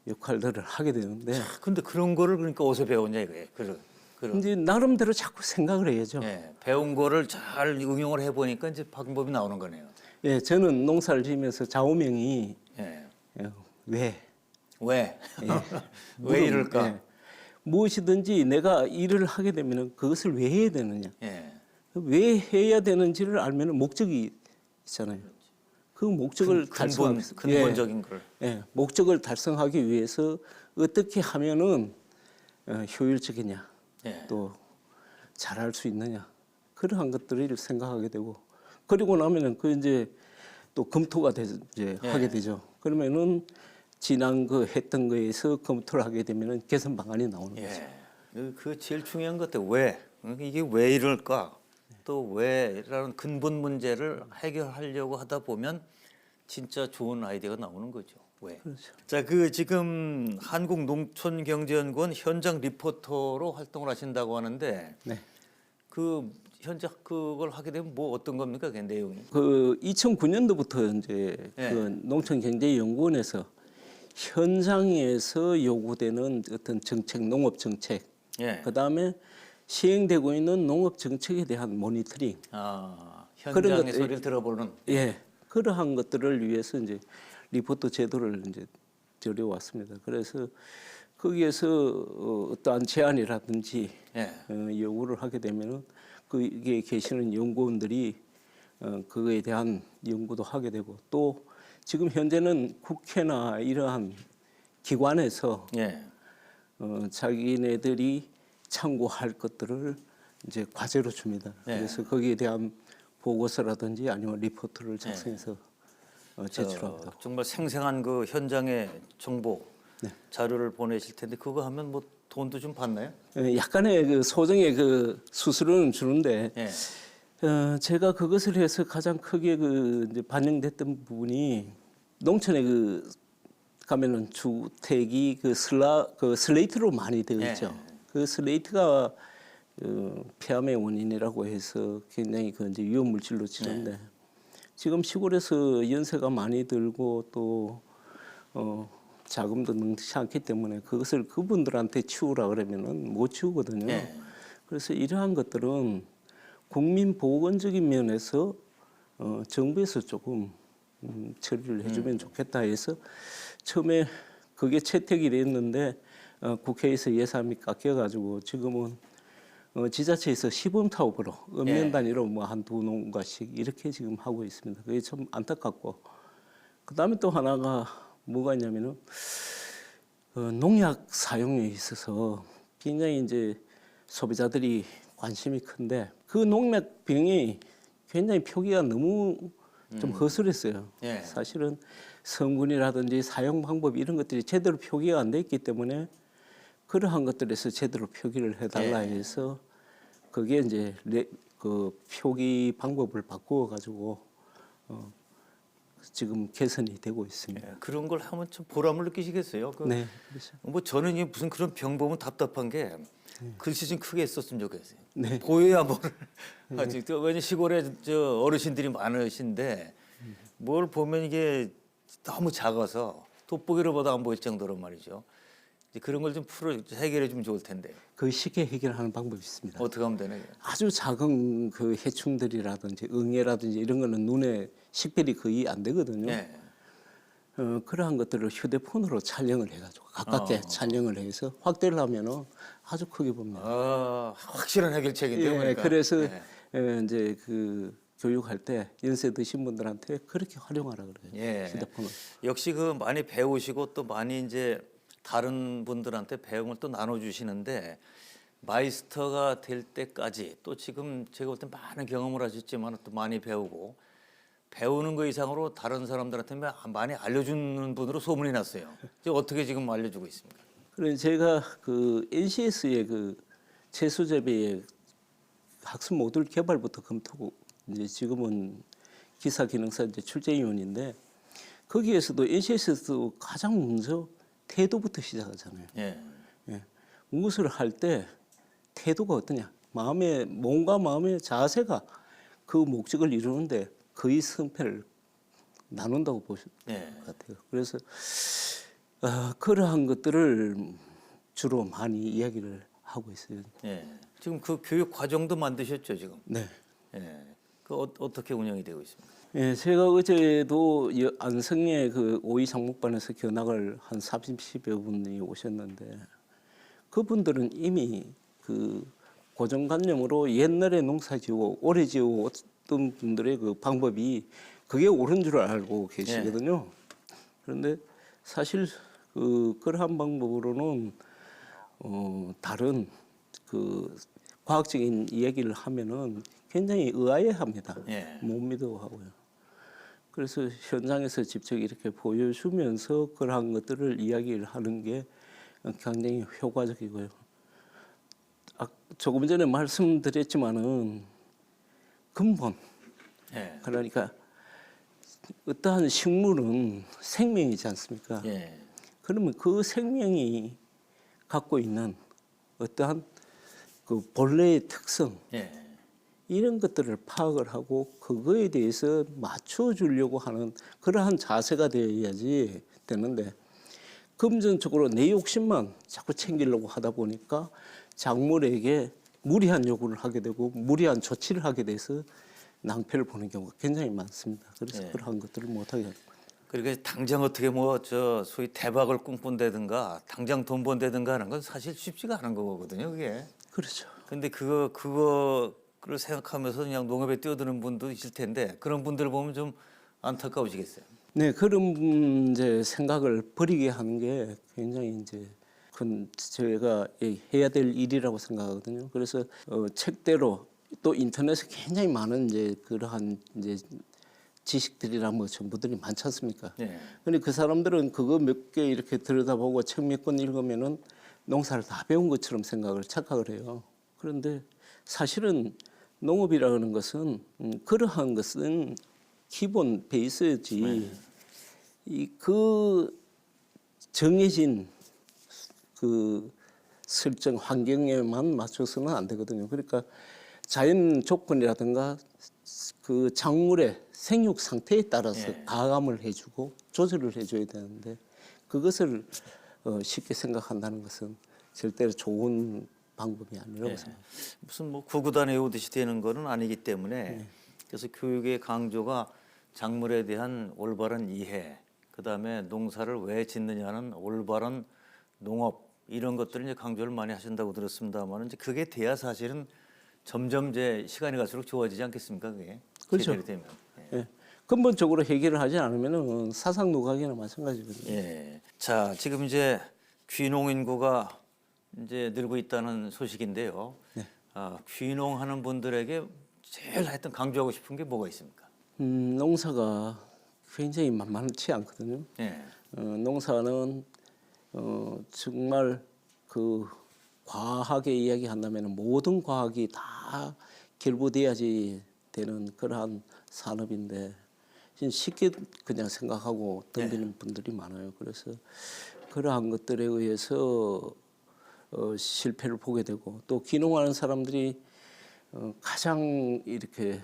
역할들을 하게 되는데 근데 그런 거를 그러니까 어디서 배웠냐 이거예요. 그런. 이제 나름대로 자꾸 생각을 해야죠. 예. 배운 거를 잘 응용을 해 보니까 이제 방법이 나오는 거네요. 예, 저는 농사를 지으면서 좌우명이 예. 왜? 왜? 예. 왜 이럴까? 예. 무엇이든지 내가 일을 하게 되면 그것을 왜 해야 되느냐? 예. 왜 해야 되는지를 알면 목적이 있잖아요. 그 목적을 근본적인 걸. 예, 목적을 달성하기 위해서 어떻게 하면은 효율적이냐, 예. 또 잘할 수 있느냐 그러한 것들을 생각하게 되고 그리고 나면은 그 이제 또 검토가 이제 예. 하게 되죠. 그러면은 지난 그 했던 거에서 검토를 하게 되면은 개선 방안이 나오는 거죠. 예. 그 제일 중요한 것 같아요. 왜? 이게 왜 이럴까? 또 왜라는 근본 문제를 해결하려고 하다 보면 진짜 좋은 아이디어가 나오는 거죠. 왜? 그렇죠. 자, 그 지금 한국농촌경제연구원 현장 리포터로 활동을 하신다고 하는데 네. 그 현재 그걸 하게 되면 뭐 어떤 겁니까? 그 내용이? 그 2009년도부터 이제 예. 그 농촌경제연구원에서 현장에서 요구되는 어떤 정책, 농업 정책, 예. 그 다음에 시행되고 있는 농업 정책에 대한 모니터링, 아, 그런 현장의 것들- 소리를 들어보는. 예, 그러한 것들을 위해서 이제 리포트 제도를 이제 들여왔습니다. 그래서 거기에서 어떠한 제안이라든지 예. 요구를 하게 되면은 거기에 계시는 연구원들이 그거에 대한 연구도 하게 되고 또 지금 현재는 국회나 이러한 기관에서 예. 자기네들이 참고할 것들을 이제 과제로 줍니다. 네. 그래서 거기에 대한 보고서라든지 아니면 리포트를 작성해서 제출합니다. 정말 생생한 그 현장의 정보 네. 자료를 보내실 텐데 그거 하면 뭐 돈도 좀 받나요? 약간의 그 소정의 그 수수료는 주는데 예. 제가 그것을 해서 가장 크게 그 이제 반영됐던 부분이 농촌에 그 가면은 주택이 그 슬레이트로 많이 되어 있죠. 예. 그 슬레이트가 폐암의 원인이라고 해서 굉장히 그 이제 위험 물질로 치는데 지금 시골에서 연세가 많이 들고 또 자금도 능치 않기 때문에 그것을 그분들한테 치우라 그러면은 못 치우거든요. 예. 그래서 이러한 것들은 국민 보건적인 면에서 정부에서 조금 처리를 해주면 좋겠다 해서 처음에 그게 채택이 됐는데 국회에서 예산이 깎여가지고 지금은 지자체에서 시범 사업으로 읍면 단위로 뭐 한두 농가씩 이렇게 지금 하고 있습니다. 그게 좀 안타깝고 그다음에 또 하나가 뭐가 있냐면은 농약 사용에 있어서 굉장히 이제 소비자들이 관심이 큰데 그 농약병이 굉장히 표기가 너무 좀 허술했어요. 예. 사실은 성분이라든지 사용 방법 이런 것들이 제대로 표기가 안 돼 있기 때문에 그러한 것들에서 제대로 표기를 해달라 해서 그게 이제 그 표기 방법을 바꾸어 가지고 지금 개선이 되고 있습니다. 예. 그런 걸 하면 좀 보람을 느끼시겠어요? 네, 그렇죠. 뭐 저는 이 무슨 그런 병 보면 답답한 게 글씨 좀 크게 썼으면 좋겠어요. 네. 보여야 뭐를 하지. 왜냐 시골에 저 어르신들이 많으신데 뭘 보면 이게 너무 작아서 돋보기로 봐도 안 보일 정도로 말이죠. 이제 그런 걸 좀 해결해 주면 좋을 텐데 그 쉽게 해결하는 방법이 있습니다. 어떻게 하면 되나요? 아주 작은 그 해충들이라든지 응애라든지 이런 거는 눈에 식별이 거의 안 되거든요. 예. 그러한 것들을 휴대폰으로 촬영을 해가지고 가깝게 촬영을 해서 확대를 하면은 아주 크게 봅니다. 확실한 해결책인데요. 예, 그러니까. 그래서 예. 이제 그 교육할 때 연세 드신 분들한테 그렇게 활용하라 그래요. 예. 휴대폰을. 역시 그 많이 배우시고 또 많이 이제 다른 분들한테 배움을 또 나눠주시는데 마이스터가 될 때까지 또 지금 제가 볼 때 많은 경험을 하셨지만 또 많이 배우고 배우는 거 이상으로 다른 사람들한테 많이 알려주는 분으로 소문이 났어요. 이제 어떻게 지금 알려주고 있습니까? 그래서 제가 그 NCS의 그 채소 재배의 학습 모듈 개발부터 검토고 이제 지금은 기사 기능사 이제 출제위원인데 거기에서도 NCS에서도 가장 먼저 태도부터 시작하잖아요. 예. 예. 무엇을 할 때 태도가 어떠냐? 몸과 마음의 자세가 그 목적을 이루는데 거의 승패를 나눈다고 보실 예. 것 같아요. 그래서 그러한 것들을 주로 많이 이야기를 하고 있어요. 예. 지금 그 교육 과정도 만드셨죠 지금? 네. 예. 그 어떻게 운영이 되고 있습니까? 예, 제가 어제도 안성의 그 오이 상목반에서 견학을 한 30여 분이 오셨는데 그분들은 이미 그 고정관념으로 옛날에 농사 지고 오래 지고 어떤 분들의 그 방법이 그게 옳은 줄 알고 계시거든요. 그런데 사실 그러한 방법으로는 다른 그 과학적인 이야기를 하면은 굉장히 의아해합니다. 예. 못 믿어하고요. 그래서 현장에서 직접 이렇게 보여주면서 그러한 것들을 이야기를 하는 게 굉장히 효과적이고요. 조금 전에 말씀드렸지만은 근본 예. 그러니까 어떠한 식물은 생명이지 않습니까? 예. 그러면 그 생명이 갖고 있는 어떠한 그 본래의 특성 예. 이런 것들을 파악을 하고 그거에 대해서 맞춰주려고 하는 그러한 자세가 되어야지 되는데 금전적으로 내 욕심만 자꾸 챙기려고 하다 보니까 작물에게 무리한 요구를 하게 되고 무리한 조치를 하게 돼서 낭패를 보는 경우가 굉장히 많습니다. 그래서 예. 그러한 것들을 못하게 합니다. 그러니까 당장 어떻게 뭐 저 소위 대박을 꿈꾼다든가 당장 돈 번다든가 하는 건 사실 쉽지가 않은 거거든요, 그게. 그렇죠. 근데 그거를 생각하면서 그냥 농업에 뛰어드는 분도 있을 텐데 그런 분들 보면 좀 안타까우시겠어요. 네, 그런 이제 생각을 버리게 하는 게 굉장히 이제 그건 제가 해야 될 일이라고 생각하거든요. 그래서 책대로 또 인터넷에 굉장히 많은 이제 그러한 이제 지식들이나 뭐 전부들이 많지 않습니까? 예. 근데 그 사람들은 그거 몇 개 이렇게 들여다보고 책 몇 권 읽으면은 농사를 다 배운 것처럼 착각을 해요. 그런데 사실은 농업이라는 것은 그러한 것은 기본 베이스지. 이 그 정해진 그 설정 환경에만 맞춰서는 안 되거든요. 그러니까 자연 조건이라든가 그 작물의 생육 상태에 따라서 가감을 해주고 조절을 해줘야 되는데 그것을 쉽게 생각한다는 것은 절대로 좋은 방법이 아니라고 생각합니다. 무슨 뭐 구구단 외우듯이 되는 거는 아니기 때문에 그래서 교육의 강조가 작물에 대한 올바른 이해, 그다음에 농사를 왜 짓느냐는 올바른 농업 이런 것들을 이제 강조를 많이 하신다고 들었습니다만 이제 그게 돼야 사실은 점점 이제 시간이 갈수록 좋아지지 않겠습니까? 그게 그렇죠. 제대로 되면. 예. 근본적으로 해결을 하지 않으면은 사상 누각이나 마찬가지거든요. 예. 자, 지금 이제 귀농 인구가 이제 늘고 있다는 소식인데요. 귀농하는 분들에게 제일 하여튼 강조하고 싶은 게 뭐가 있습니까? 농사가 굉장히 만만치 않거든요. 예. 농사는 정말 그 과하게 이야기한다면 모든 과학이 다 결부돼야지 되는 그러한 산업인데 쉽게 그냥 생각하고 덤비는 분들이 많아요. 그래서 그러한 것들에 의해서 실패를 보게 되고 또 귀농하는 사람들이 가장 이렇게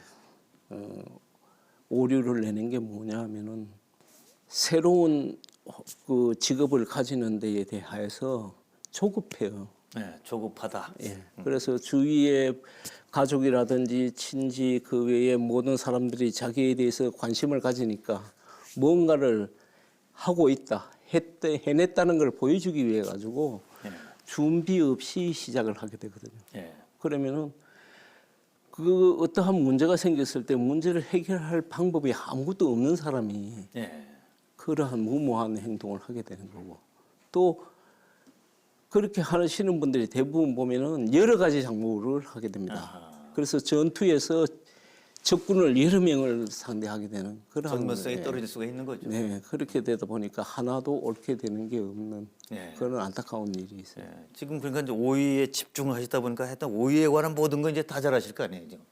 오류를 내는 게 뭐냐 하면은 새로운 그 직업을 가지는 데에 대하여서 조급해요. 네, 조급하다. 예. 그래서 주위의 가족이라든지 친지 그 외에 모든 사람들이 자기에 대해서 관심을 가지니까 뭔가를 하고 있다, 해냈다는 걸 보여주기 위해 가지고 준비 없이 시작을 하게 되거든요. 예. 그러면은 그 어떠한 문제가 생겼을 때 문제를 해결할 방법이 아무것도 없는 사람이 예. 그러한 무모한 행동을 하게 되는 거고 또 그렇게 하시는 분들이 대부분 보면은 여러 가지 작물을 하게 됩니다. 그래서 전투에서 적군을 여러 명을 상대하게 되는 그런 전문성이 떨어질 수가 있는 거죠. 네, 그렇게 되다 보니까 하나도 옳게 되는 게 없는 그런 안타까운 일이 있어요. 예. 지금 그러니까 이제 오이에 집중하시다 보니까 하여튼 오이에 관한 모든 건 이제 다 잘하실 거 아니에요. 지금.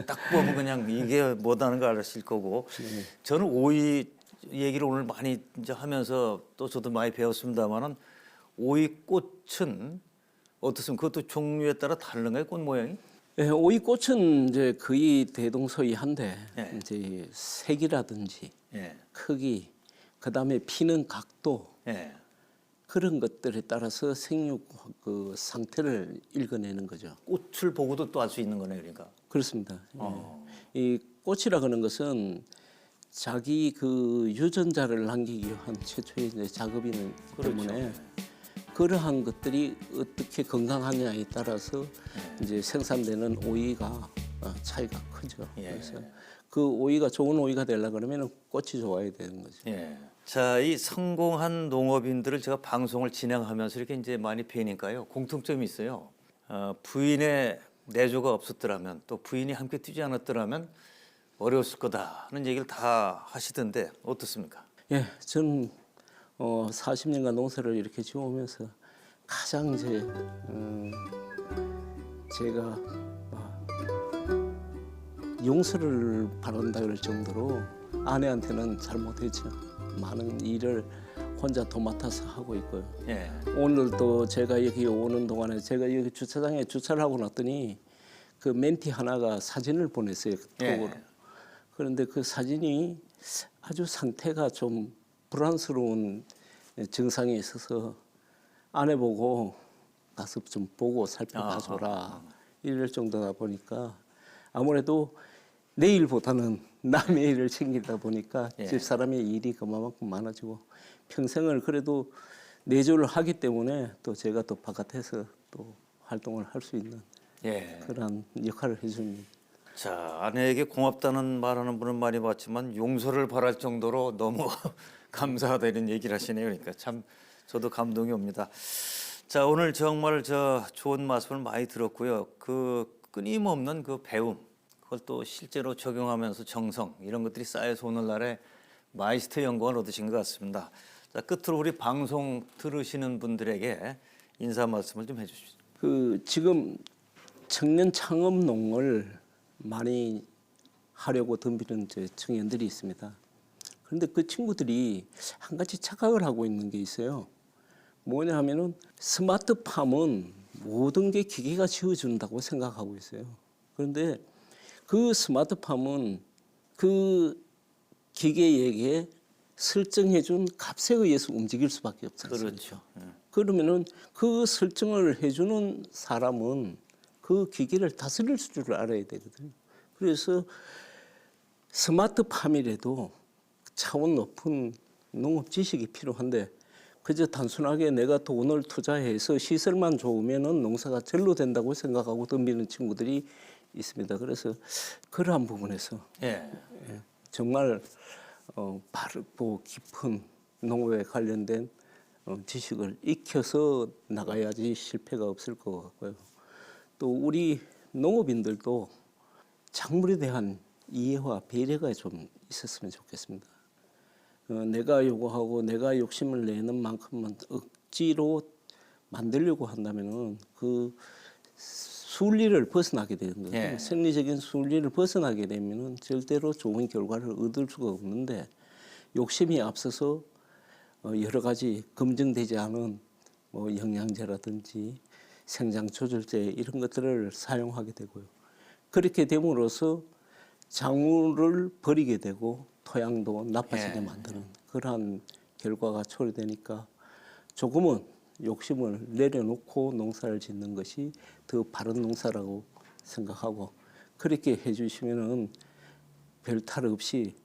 딱 보면 그냥 이게 뭐다는 걸 아실 거고. 저는 오이 얘기를 오늘 많이 이제 하면서 또 저도 많이 배웠습니다만은 오이 꽃은 어떻습니까? 그것도 종류에 따라 다른가요? 꽃 모양이? 예, 오이 꽃은 이제 거의 대동소이한데 예. 이제 색이라든지 예. 크기, 그 다음에 피는 각도 예. 그런 것들에 따라서 생육 그 상태를 읽어내는 거죠. 꽃을 보고도 또 알 수 있는 거네요, 그러니까. 그렇습니다. 예. 이 꽃이라 그러는 것은 자기 그 유전자를 남기기 위한 최초의 이제 작업이기 때문에 그러한 것들이 어떻게 건강하냐에 따라서 이제 생산되는 오이가 차이가 크죠. 그래서 그 오이가 좋은 오이가 되려 그러면 꽃이 좋아야 되는 거죠. 예. 자, 이 성공한 농업인들을 제가 방송을 진행하면서 이렇게 이제 많이 뵈니까요. 공통점이 있어요. 부인의 내조가 없었더라면 또 부인이 함께 뛰지 않았더라면 어려웠을 거다 하는 얘기를 다 하시던데 어떻습니까? 예, 저는 40년간 농사를 이렇게 지어오면서 가장 이제 제가 용서를 바란다 그럴 정도로 아내한테는 잘못했죠. 많은 일을 혼자 도맡아서 하고 있고요. 예. 오늘도 제가 여기 오는 동안에 제가 여기 주차장에 주차를 하고 났더니 그 멘티 하나가 사진을 보냈어요. 톡으로. 그런데 그 사진이 아주 상태가 좀 불안스러운 증상이 있어서 아내 보고 가서 좀 보고 살펴봐줘라 이럴 정도다 보니까 아무래도 내일보다는 남의 일을 챙기다 보니까 집사람의 일이 그만큼 많아지고 평생을 그래도 내조를 하기 때문에 또 제가 또 바깥에서 또 활동을 할 수 있는 그런 역할을 해줍니다. 자, 아내에게 고맙다는 말하는 분은 많이 봤지만 용서를 바랄 정도로 너무 감사하다 이런 얘기를 하시네요. 그러니까 참 저도 감동이 옵니다. 자, 오늘 정말 좋은 말씀을 많이 들었고요. 그 끊임없는 그 배움, 그걸 또 실제로 적용하면서 정성 이런 것들이 쌓여서 오늘날의 마이스터 영광을 얻으신 것 같습니다. 자, 끝으로 우리 방송 들으시는 분들에게 인사 말씀을 좀 해주시죠. 그 지금 청년 창업 농을 많이 하려고 덤비는 이제 청년들이 있습니다. 그런데 그 친구들이 한 가지 착각을 하고 있는 게 있어요. 뭐냐 하면은 스마트팜은 모든 게 기계가 지어준다고 생각하고 있어요. 그런데 그 스마트팜은 그 기계에게 설정해준 값에 의해서 움직일 수밖에 없잖아요. 그렇죠. 그러면은 그 설정을 해주는 사람은 그 기계를 다스릴 줄 알아야 되거든요. 그래서 스마트팜이라도 차원 높은 농업 지식이 필요한데 그저 단순하게 내가 돈을 투자해서 시설만 좋으면은 농사가 절로 된다고 생각하고 덤비는 친구들이 있습니다. 그래서 그러한 부분에서 예. 정말 바르고 깊은 농업에 관련된 지식을 익혀서 나가야지 실패가 없을 것 같고요. 또 우리 농업인들도 작물에 대한 이해와 배려가 좀 있었으면 좋겠습니다. 내가 요구하고 내가 욕심을 내는 만큼만 억지로 만들려고 한다면은 그 순리를 벗어나게 되는 거죠. 예. 생리적인 순리를 벗어나게 되면은 절대로 좋은 결과를 얻을 수가 없는데 욕심이 앞서서 여러 가지 검증되지 않은 뭐 영양제라든지 생장 조절제 이런 것들을 사용하게 되고요. 그렇게 됨으로써 작물을 버리게 되고 토양도 나빠지게 만드는 그러한 결과가 초래되니까 조금은 욕심을 내려놓고 농사를 짓는 것이 더 바른 농사라고 생각하고 그렇게 해주시면은 별 탈 없이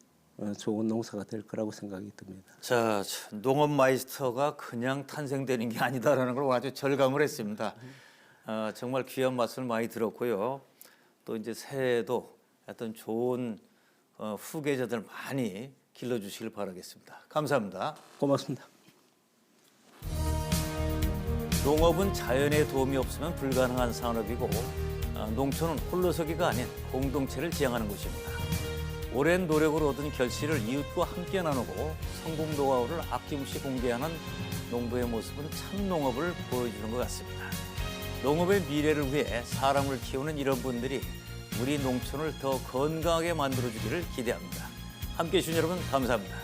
좋은 농사가 될 거라고 생각이 듭니다. 자, 농업 마이스터가 그냥 탄생되는 게 아니다라는 걸 아주 절감을 했습니다. 정말 귀한 말씀을 많이 들었고요. 또 이제 새해에도 어떤 좋은 후계자들 많이 길러주시길 바라겠습니다. 감사합니다. 고맙습니다. 농업은 자연의 도움이 없으면 불가능한 산업이고 농촌은 홀로서기가 아닌 공동체를 지향하는 곳입니다. 오랜 노력으로 얻은 결실을 이웃과 함께 나누고 성공 노하우를 아낌없이 공개하는 농부의 모습은 참 농업을 보여주는 것 같습니다. 농업의 미래를 위해 사람을 키우는 이런 분들이 우리 농촌을 더 건강하게 만들어주기를 기대합니다. 함께해 주신 여러분 감사합니다.